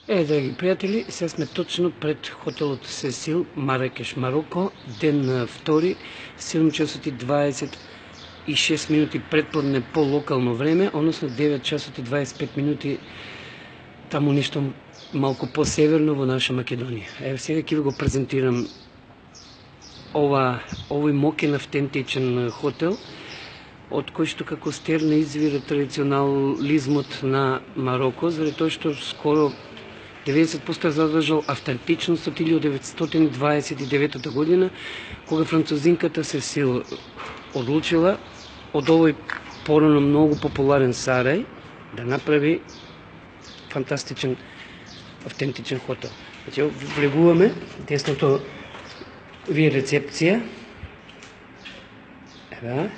Драги приятели, сега сме точно пред хотелот Сесил, Маракеш, Мароко, ден на 2, 7 часот и 26 минути предподне по локално време, односно 9 часот и 25 минути таму нешто малку по-северно во наша Македонија. Еве сега ќе ви го презентирам овој мокен автентичен хотел, од кој што како стерна извира традиционализмот на Мароко, заради тоа што скоро 90% задржал автентичност од 1929 година, кога французинката Сесил одлучила од овој порано многу популарен сарај да направи фантастичен автентичен хотел. Значи, влегуваме, десното ви е рецепција. Ева.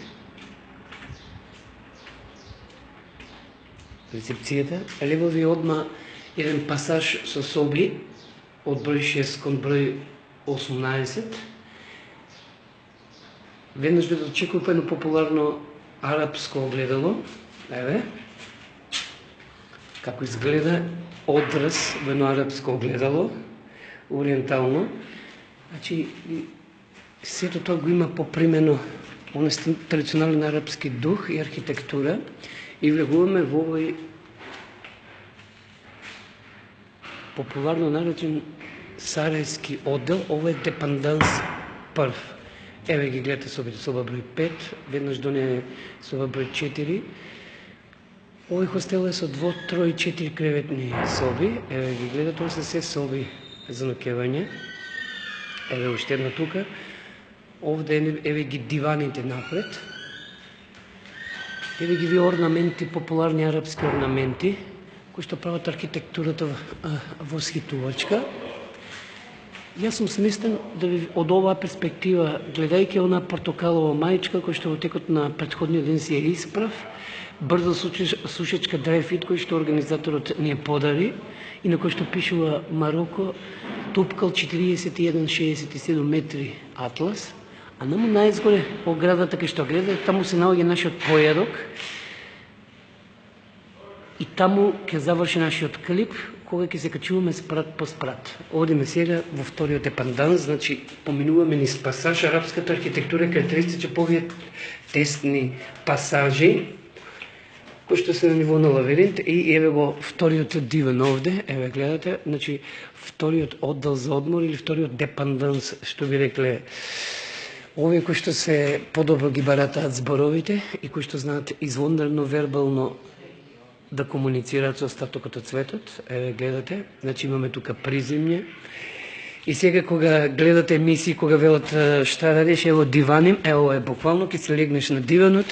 Рецепцијата. Лево ви одма еден пасаж со соби од број 6 кон број 18. Веднаш ви дочекува едно популарно арапско огледало. Еве. Како изгледа одраз во едно арапско огледало, ориентално. Значи, сето тоа го има попримено оној традиционален арапски дух и архитектура и влегуваме во овој популарно наречен сарајски одел. Ова е депанданс прв. Еве ги гледате собите, соба број 5, веднаш до неја соба број 4. Овој хостел е со 2, 3 и 4 креветни соби. Еве ги гледате, тоа се се соби за ноќевање. Еве уште една тука. Овде еве ги диваните напред. Еве ги ви орнаменти, популарни арапски орнаменти, кои што прават архитектурата восхитувачка. Јас сум сместен да ви од оваа перспектива, гледајќи она портокалова мајчка која што во текот на претходниот ден си ја исправ, брзо сушечка драйфит кој што организаторот ни ја подари и на кој што пишува Мароко, тупкал 41-67 метри атлас, а наму најзгоре оградата кај што гледате, таму се наоѓа нашиот појадок и таму ќе заврши нашиот клип, кога ќе се качуваме спрат по спрат. Одиме сега во вториот депанданс, значи поминуваме низ пасаж. Арапската архитектура е карактеристична по овие тесни пасажи, кои што се на ниво на лавиринт, и еве го вториот диван овде, еве гледате, значи вториот оддел за одмор или вториот депанданс, што би рекле овие кои што се подобро ги баратаат зборовите и кои што знаат извондарно вербално да комуницираат со остатокот од светот. Еве гледате, значи имаме тука приземје. И сега кога гледате емисии, кога велат шта радиш, ево диваним, ево е буквално ќе се легнеш на диванот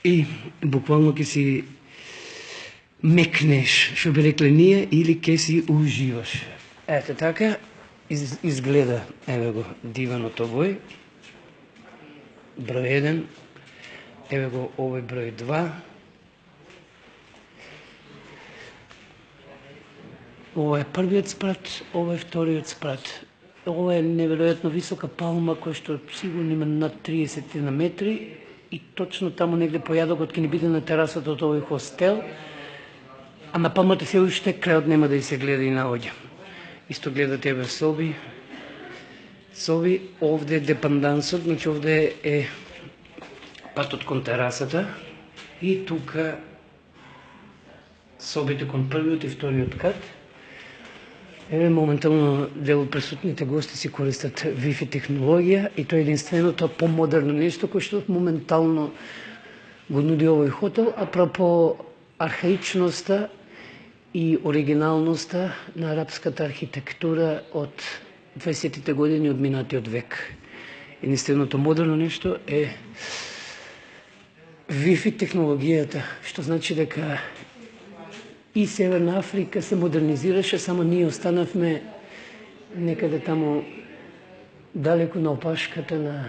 и буквално ќе си мекнеш, што би рекле ние, или ќе си уживаш. Ете така изгледа, еве го диванот овој, број 1, еве го овој број 2, ова е првиот спрат, ова е вториот спрат. Ова е неверојатно висока палма која што сигурно има над 30 на метри и точно таму негде појадокот ќе ни биде на терасата од овој хостел, а на палмата се уште крајот нема да и се гледа и наоѓа. Исто гледате еве соби, овде е депандансот, значи овде е патот кон терасата и тука собите кон првиот и вториот кат. Еве моментално дел од присутните гости си користат Wi-Fi технологија и тоа е единственото помодерно нешто кое што моментално го нуди овој хотел, апропо архаичноста и оригиналноста на арапската архитектура од 20-тите години од минатиот век. Единственото модерно нешто е Wi-Fi технологијата, што значи дека и Северна Африка се модернизираше, само ние останавме некаде таму далеку на опашката на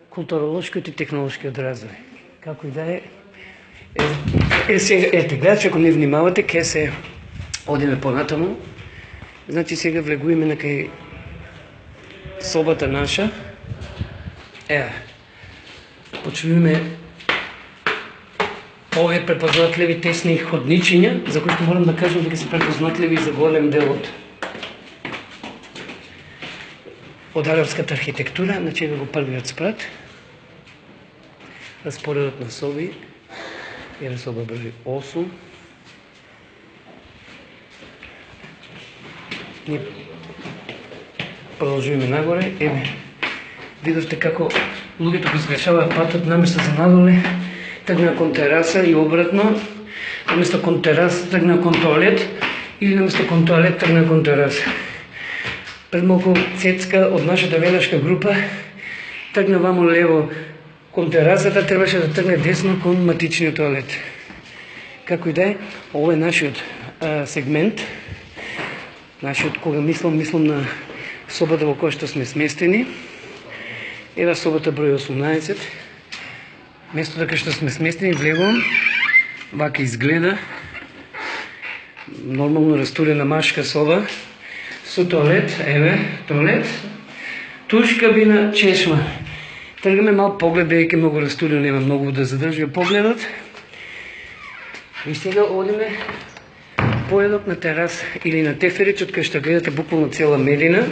културолошкиот и технолошкиот развој. Како и да е. Ете, гледачи, ако не внимавате, ке се одиме понатаму. Значи сега влегуваме на кај собата наша. Почуваме овие препознатливи тесни ходничиња, за кои морам да кажам дека се препознатливи за голем дел од арапската архитектура, значи го првиот спрат. Распоредот на соби, една соба број 8. Ние продолжуваме нагоре, видовте како луѓето го сгрешаваат патот, наместо за надоле, тргна кон тераса и обратно, наместо кон тераса тргна кон тоалет, или наместо кон тоалет тргна кон тераса. Пред малку Цецка од нашата велашка група тргна вамо лево кон терасата, требаше да тргне десно кон матичниот тоалет. Како и да е, ова е нашиот сегмент, нашиот кога мислам на собата во која што сме сместени. Ева собата број 18. Место дека што сме сместени влегувам, вака изгледа. Нормално растурена машка соба со тоалет, тоалет, туш кабина, чешма. Тргаме мал поглед, бидејќи многу растурено, нема многу да задржи погледот. И сега одиме поедок на терас или на теферичот, кај што гледате буквално цела Медина.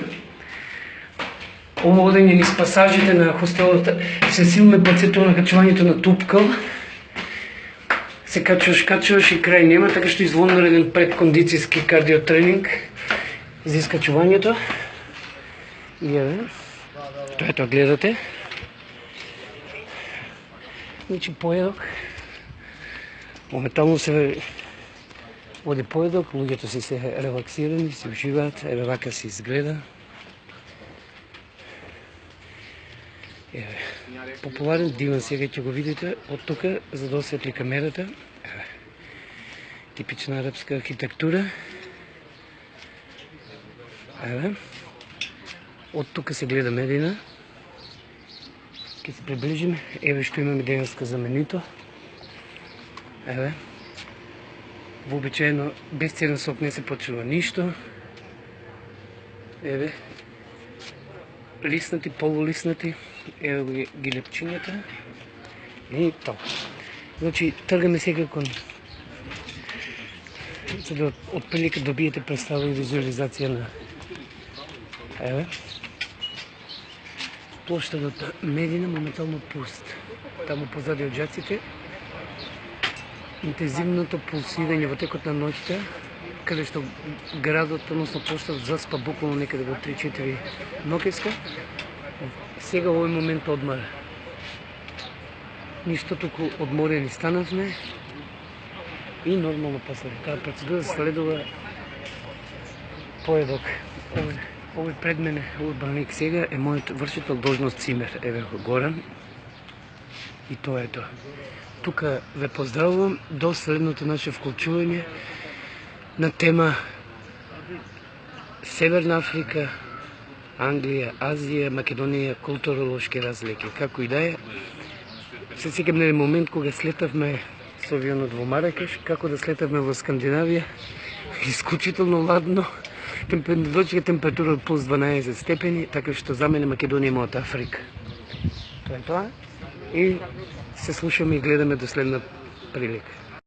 Ово одење низ пасажите на хостелот се силно подсетува на качувањето на Тупкал. Се качуваш и крај нема, така што извонреден предкондицијски кардиотренинг за искачувањето. И тоа тоа гледате. Значи поедок. Моментално се оди поедок, луѓето си се релаксирани, си уживаат, еве вака се изгледа. Популарен диван сега ќе го видите од тука, за да осветли камерата. Типична арапска архитектура. Од тука се гледа Медина. Ќе се приближиме. Еве што имаме денеска за менито. Вообичаено без ценен сок не се почува ништо. Еве. Лиснати, полулиснати. Ево ги лепчињата. И тоа. Значи, тргаме сега кон... За да отприлика добиете представа и визуализација на... Еве. Плоштадот Медина моментално пуст. Таму позади од џаците. Интензивното пулсирање во текот на ноќта, каде што градот, односно плоштадот заспа буквално некаде во 3-4 ноќеска. Сега во овој момент одмара. Ништо туку одморени станавме и нормално пасари. Таа процедура следува поедок. Овој пред мене, овој браник сега е мојот вршител должност цимер, еве го Горан. И тоа е тоа. Тука ве поздравувам до следното наше вклучување на тема Северна Африка, Англија, Азија, Македонија, културолошки разлики. Како и да е, се сеќам на момент кога слетавме со авионот во Маракеш, како да слетавме во Скандинавија, исклучително ладно, дочека температура од плюс 12 степени, така што за мене Македонија е мојата Африка. Тоа е тоа и се слушаме и гледаме до следна прилика.